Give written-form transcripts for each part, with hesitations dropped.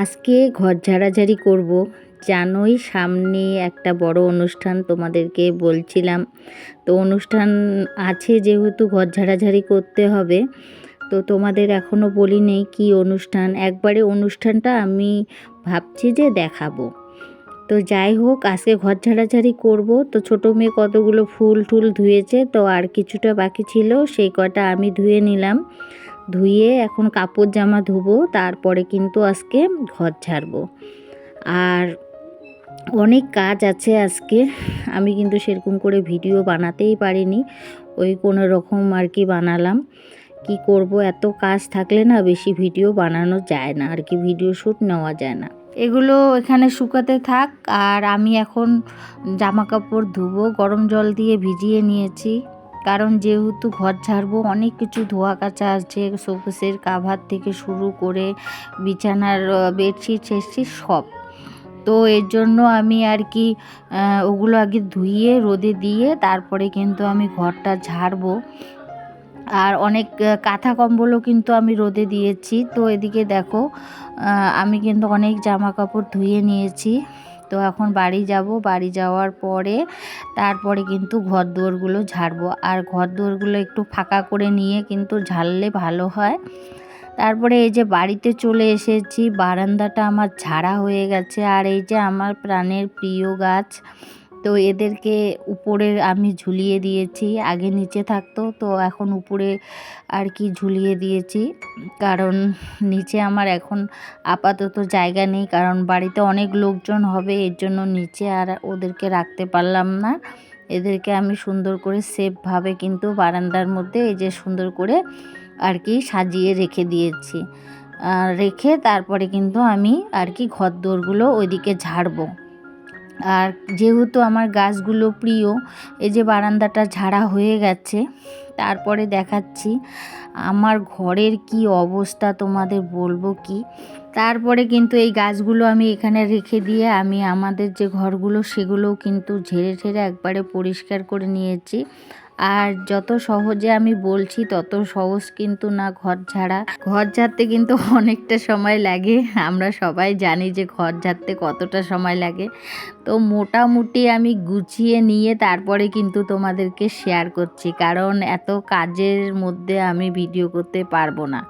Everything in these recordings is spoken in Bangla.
আজকে ঘর ঝাড়াঝাড়ি করব। জানোই সামনে একটা বড় অনুষ্ঠান, তোমাদেরকে বলছিলাম। তো অনুষ্ঠান আছে যেহেতু ঘর ঝাড়াঝাড়ি করতে হবে। তো তোমাদের এখনও বলি নেই কী অনুষ্ঠান, একবারে অনুষ্ঠানটা আমি ভাবছি যে দেখাবো। তো যাই হোক, আজকে ঘর ঝাড়াঝাড়ি করব। তো ছোটো মেয়ে কতগুলো ফুল টুল ধুয়েছে, তো আর কিছুটা বাকি ছিল, সেই কটা আমি ধুয়ে নিলাম। ধুয়ে এখন কাপড় জামা ধুবো, তারপরে কিন্তু আজকে ঘর ঝাড়বো। আর অনেক কাজ আছে আজকে, আমি কিন্তু সেরকম করে ভিডিও বানাতেই পারিনি, ওই কোনো রকম আর কি বানালাম। কি করব, এত কাজ থাকলে না বেশি ভিডিও বানানো যায় না আর কি, ভিডিও শ্যুট নেওয়া যায় না। এগুলো এখানে শুকাতে থাক, আর আমি এখন জামা কাপড় ধুবো। গরম জল দিয়ে ভিজিয়ে নিয়েছি, কারণ যেহেতু ঘর ঝাড়বো অনেক কিছু ধোয়া কাচা আছে, শোকেসের কাভার থেকে শুরু করে বিছানার বেডশিট টেডশিট সব। তো এর জন্য আমি আর কি ওগুলো আগে ধুইয়ে রোদে দিয়ে তারপরে কিন্তু আমি ঘরটা ঝাড়বো। আর অনেক কাঁথা কম্বলও কিন্তু আমি রোদে দিয়েছি। তো এদিকে দেখো, আমি কিন্তু অনেক জামা কাপড় ধুয়ে নিয়েছি। তো এখন বাড়ি যাব, বাড়ি যাওয়ার পরে তারপরে কিন্তু ঘর দুয়ারগুলো ঝাড়বো। আর ঘর দুয়ারগুলো একটু ফাঁকা করে নিয়ে কিন্তু ঝাড়লে ভালো হয়। তারপরে এই যে বাড়িতে চলে এসেছি, বারান্দাটা আমার ঝাড়া হয়ে গেছে। আর এই যে আমার প্রাণের প্রিয় গাছ, তো এদেরকে উপরে আমি ঝুলিয়ে দিয়েছি। আগে নিচে থাকতো, তো এখন উপরে আর কি ঝুলিয়ে দিয়েছি, কারণ নিচে আমার এখন আপাতত জায়গা নেই, কারণ বাড়িতে অনেক লোকজন হবে, এর জন্য নিচে আর ওদেরকে রাখতে পারলাম না। এদেরকে আমি সুন্দর করে সেফভাবে কিন্তু বারান্দার মধ্যে এই যে সুন্দর করে আর কি সাজিয়ে রেখে দিয়েছি। রেখে তারপরে কিন্তু আমি আর কি ঘর দোরগুলো ওইদিকে ঝাড়বো। আর যেহেতু আমার গাছগুলো প্রিয়, এই যে বারান্দাটা ঝাড়া হয়ে গেছে, তারপরে দেখাচ্ছি আমার ঘরের কি অবস্থা, তোমাদের বলবো কি। তারপরে কিন্তু এই গাছগুলো আমি এখানে রেখে দিয়ে আমি আমাদের যে ঘরগুলো সেগুলোও কিন্তু ঝেড়ে ঝেড়ে একবারে পরিষ্কার করে নিয়েছি। আর যত সহজে আমি বলছি তত সহজ কিন্তু না ঘর ঝাড়া। ঘর ঝাড়তে কিন্তু অনেকটা সময় লাগে, আমরা সবাই জানি যে ঘর ঝাড়তে কতটা সময় লাগে। তো মোটামুটি আমি গুছিয়ে নিয়ে তারপরে কিন্তু তোমাদেরকে শেয়ার করছি, কারণ এত কাজের মধ্যে আমি ভিডিও করতে পারবো না।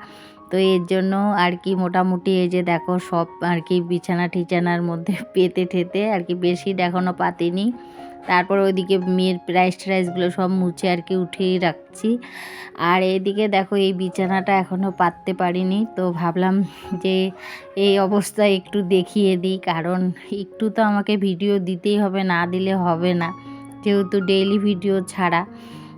তো এর জন্য আর কি মোটামুটি এই যে দেখো সব আর কি বিছানা টিছানার মধ্যে পেতে ঠেতে আর কি বেডশিট এখনও পাতিনি। তারপর ওইদিকে মেয়ের প্রাইস ট্রাইসগুলো সব মুছে আর কি উঠিয়ে রাখছি। আর এইদিকে দেখো এই বিছানাটা এখনও পাততে পারিনি, তো ভাবলাম যে এই অবস্থায় একটু দেখিয়ে দিই, কারণ একটু তো আমাকে ভিডিও দিতেই হবে, না দিলে হবে না, যেহেতু ডেইলি ভিডিও ছাড়া।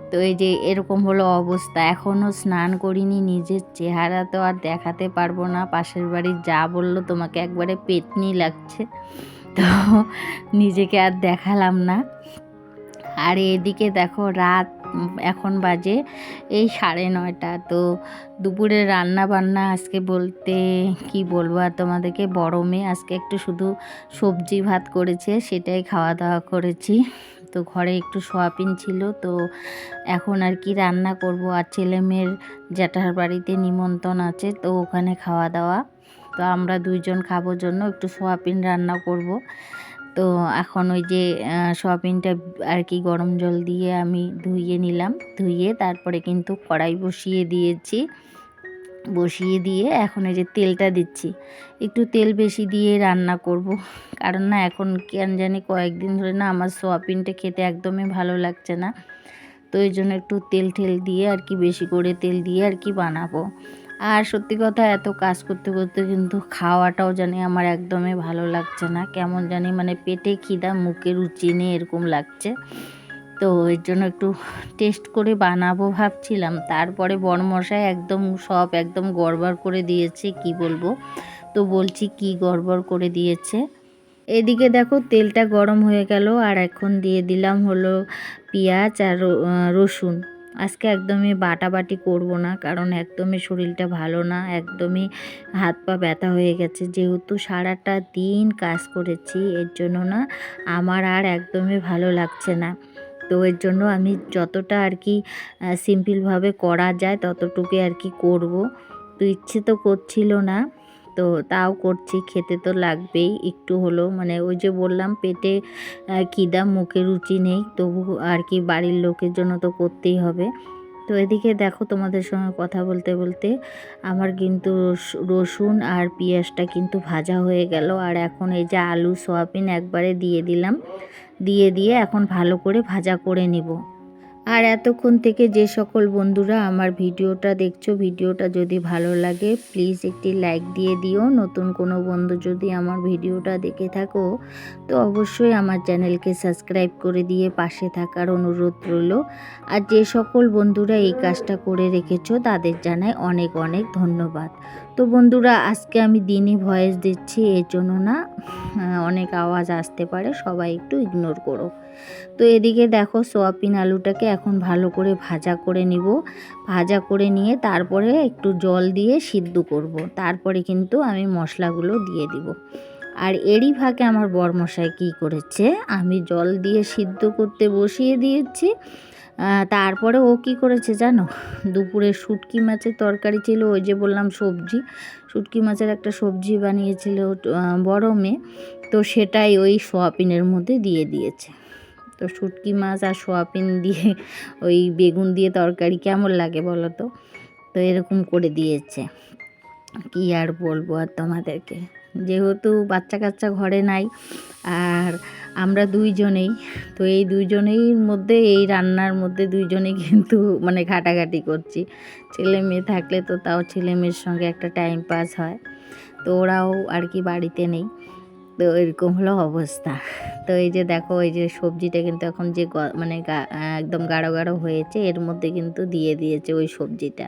তো এই যে এরকম হলো অবস্থা, এখনও স্নান করিনি, নিজের চেহারা তো আর দেখাতে পারবো না, পাশের বাড়ির যা বললো তোমাকে একবারে পেতনি লাগছে, তো নিজেকে আর দেখালাম না। আর এদিকে দেখো রাত এখন বাজে এই 9:30। তো দুপুরে রান্না বান্না আজকে বলতে কি বলবো আর তোমাদেরকে, বড় মেয়ে আজকে একটু শুধু সবজি ভাত করেছে, সেটাই খাওয়া দাওয়া করেছি। তো ঘরে একটু সোয়াবিন ছিল, তো এখন আর কি রান্না করব। আর ছেলে মেয়ের জ্যাঠার বাড়িতে নিমন্ত্রণ আছে, তো ওখানে খাওয়া দাওয়া, তো আমরা দুইজন খাবো জন্য একটু সোয়াবিন রান্না করব। তো এখন ওই যে সোয়াবিনটা আর কি গরম জল দিয়ে আমি ধুইয়ে নিলাম, ধুইয়ে তারপরে কিন্তু কড়াই বসিয়ে দিয়েছি। বসিয়ে দিয়ে এখন এই যে তেলটা দিচ্ছি, একটু তেল বেশি দিয়ে রান্না করব, কারণ না এখন কেন জানি কয়েকদিন ধরে না আমার সোয়াবিনটা খেতে একদমই ভালো লাগছে না। তো এই জন্য একটু তেল দিয়ে আর কি বেশি করে তেল দিয়ে আর কি বানাবো। আর সত্যি কথা এত কাজ করতে করতে কিন্তু খাওয়াটাও জানি আমার একদমই ভালো লাগছে না, কেমন জানি মানে পেটে খিদা মুখে রুচি নেই এরকম লাগছে। তো এর জন্য একটু টেস্ট করে বানাবো ভাবছিলাম, তারপরে বড়মশাই একদম সব একদম গড়বড় করে দিয়েছে, কি বলবো। তো বলছি কি গড়বড় করে দিয়েছে। এদিকে দেখো তেলটা গরম হয়ে গেল, আর এখন দিয়ে দিলাম হলো পেঁয়াজ আর রসুন। আজকে একদমই বাটাবাটি করব না, কারণ একদমই শরীরটা ভালো না, একদমই হাত পা ব্যথা হয়ে গেছে, যেহেতু সারাটা দিন কাজ করেছি, এর জন্য না আমার আর একদমই ভালো লাগছে না। তো এর জন্য আমি যতটা আর কি সিম্পলভাবে করা যায় ততটুকু আর কি করব। তো ইচ্ছে তো করছিল না, তো তাও করছি, খেতে তো লাগবেই একটু হলেও, মানে ওই যে বললাম পেটে খিদা মুখে রুচি নেই, তবু আর কি বাড়ির লোকের জন্য তো করতেই হবে। তো এদিকে দেখো তোমাদের সঙ্গে কথা বলতে বলতে আমার কিন্তু রসুন আর পেঁয়াজটা কিন্তু ভাজা হয়ে গেল। আর এখন এই যে আলু সয়াবিন একবারে দিয়ে দিলাম, দিয়ে এখন ভালো করে ভাজা করে নিব। আর এতক্ষণ থেকে যে সকল বন্ধুরা আমার ভিডিওটা দেখছো, ভিডিওটা যদি ভালো লাগে প্লিজ একটি লাইক দিয়ে দিও। নতুন কোনো বন্ধু যদি আমার ভিডিওটা দেখে থাকো তো অবশ্যই আমার চ্যানেলকে সাবস্ক্রাইব করে দিয়ে পাশে থাকার অনুরোধ রইল। আর যে সকল বন্ধুরা এই কাজটা করে রেখেছো তাদের জানাই অনেক অনেক ধন্যবাদ। তো বন্ধুরা আজকে আমি দিনই ভয়েস দিচ্ছি, এর জন্য না অনেক আওয়াজ আসতে পারে, সবাই একটু ইগনোর করো। তো এদিকে দেখো সোয়াবিন আলুটাকে এখন ভালো করে ভাজা করে নিব। ভাজা করে নিয়ে তারপরে একটু জল দিয়ে সিদ্ধ করব। তারপরে কিন্তু আমি মশলাগুলো দিয়ে দিব। আর এরই ফাঁকে আমার বরমশাই কী করেছে, আমি জল দিয়ে সিদ্ধ করতে বসিয়ে দিয়েছি, তারপরে ও কি করেছে জানো, দুপুরে শুটকি মাছের তরকারি ছিল, ওই যে বললাম সবজি, শুটকি মাছের একটা সবজি বানিয়েছিল বড় মেয়ে, তো সেটাই ওই সোয়াবিনের মধ্যে দিয়ে দিয়েছে। তো শুটকি মাছ আর সোয়াবিন দিয়ে ওই বেগুন দিয়ে তরকারি কেমন লাগে বলো তো। তো এরকম করে দিয়েছে, কি আর বলবো আর তোমাদেরকে। যেহেতু বাচ্চা কাচ্চা ঘরে নাই আর আমরা দুইজনেই, তো এই দুইজনেই মধ্যে এই রান্নার মধ্যে দুইজনেই কিন্তু মানে ঘাটাঘাটি করছি। ছেলে মেয়ে থাকলে তো তাও ছেলে মেয়ের সঙ্গে একটা টাইম পাস হয়, তো ওরাও আর কি বাড়িতে নেই, তো এরকম হলো অবস্থা। তো এই যে দেখো এই যে সবজিটা কিন্তু এখন যে মানে একদম গাঢ় গাঢ় হয়েছে, এর মধ্যে কিন্তু দিয়ে দিয়েছে ওই সবজিটা।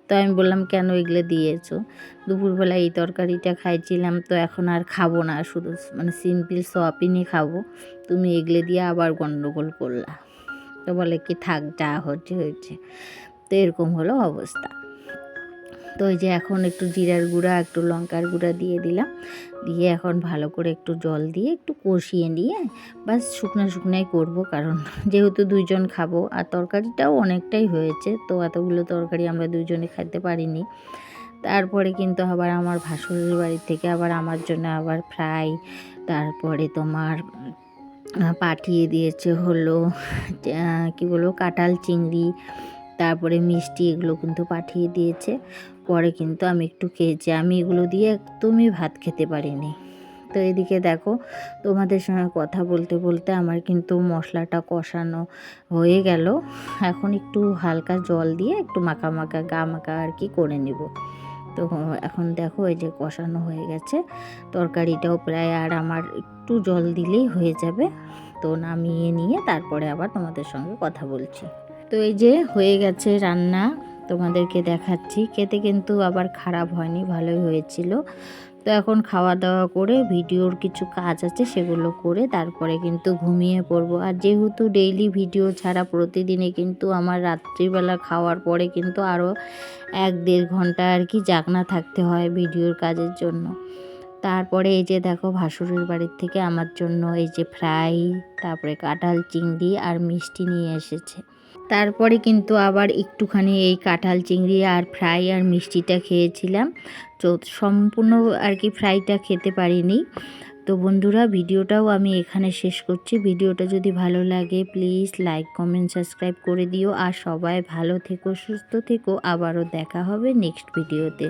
তো আমি বললাম কেন এগুলো দিয়েছো, দুপুরবেলা এই তরকারিটা খাইছিলাম, তো এখন আর খাবো না, শুধু মানে সিম্পল সোয়াবিনই খাবো, তুমি এগুলো দিয়ে আবার গন্ডগোল করলা। তো বলে কি থাক যা হচ্ছে হয়েছে। তো এরকম হলো অবস্থা। তো এই যে এখন একটু জিরার গুঁড়া একটু লঙ্কার গুঁড়া দিয়ে দিলাম, দিয়ে এখন ভালো করে একটু জল দিয়ে একটু কষিয়ে নিয়ে বাস শুকনাই করবো, কারণ যেহেতু দুইজন খাবো আর তরকারিটাও অনেকটাই হয়েছে, তো এতগুলো তরকারি আমরা দুইজনে খেতে পারিনি। তারপরে কিন্তু আবার আমার ভাসুরের বাড়ি থেকে আবার আমার জন্য আবার ফ্রাই, তারপরে তোমার পাঠিয়ে দিয়েছে হলো কি বলবো কাঁঠাল চিংড়ি, তারপরে মিষ্টি, এগুলো কিন্তু পাঠিয়ে দিয়েছে। পরে কিন্তু আমি একটু খেয়েছি, আমি এগুলো দিয়ে একদমই ভাত খেতে পারিনি। তো এদিকে দেখো তোমাদের সঙ্গে কথা বলতে বলতে আমার কিন্তু মশলাটা কষানো হয়ে গেল। এখন একটু হালকা জল দিয়ে একটু মাখা মাখা আর কি করে নিব। তো এখন দেখো এই যে কষানো হয়ে গেছে, তরকারিটাও প্রায় আর আমার একটু জল দিলেই হয়ে যাবে। তো নামিয়ে নিয়ে তারপরে আবার তোমাদের সঙ্গে কথা বলছি। তো এই যে হয়ে গেছে রান্না, তোমাদেরকে দেখাচ্ছি, খেতে কিন্তু আবার খারাপ হয়নি, ভালোই হয়েছিল। তো এখন খাওয়া দাওয়া করে ভিডিওর কিছু কাজ আছে সেগুলো করে তারপরে কিন্তু ঘুমিয়ে পড়বো। আর যেহেতু ডেইলি ভিডিও ছাড়া প্রতিদিনে কিন্তু আমার রাত্রিবেলা খাওয়ার পরে কিন্তু আরও 1-1.5 ঘন্টা আর কি জাগনা থাকতে হয় ভিডিওর কাজের জন্য। তারপরে এই যে দেখো ভাসুরের বাড়ির থেকে আমার জন্য এই যে ফ্রাই, তারপরে কাঁঠাল চিংড়ি আর মিষ্টি নিয়ে এসেছে। তারপরে কিন্তু আবার একটুখানি এই কাঁঠাল চিংড়ি আর ফ্রাই আর মিষ্টিটা খেয়েছিলাম, তো সম্পূর্ণ আর কি ফ্রাইটা খেতে পারিনি। তো বন্ধুরা ভিডিওটাও আমি এখানে শেষ করছি। ভিডিওটা যদি ভালো লাগে প্লিজ লাইক কমেন্ট সাবস্ক্রাইব করে দিও। আর সবাই ভালো থেকো সুস্থ থেকো, আবারও দেখা হবে নেক্সট ভিডিওতে।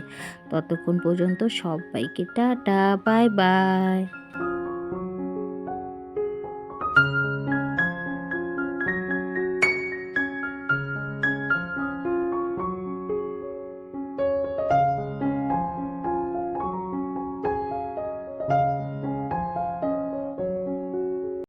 ততক্ষণ পর্যন্ত সবাইকে টাটা বাই বাই।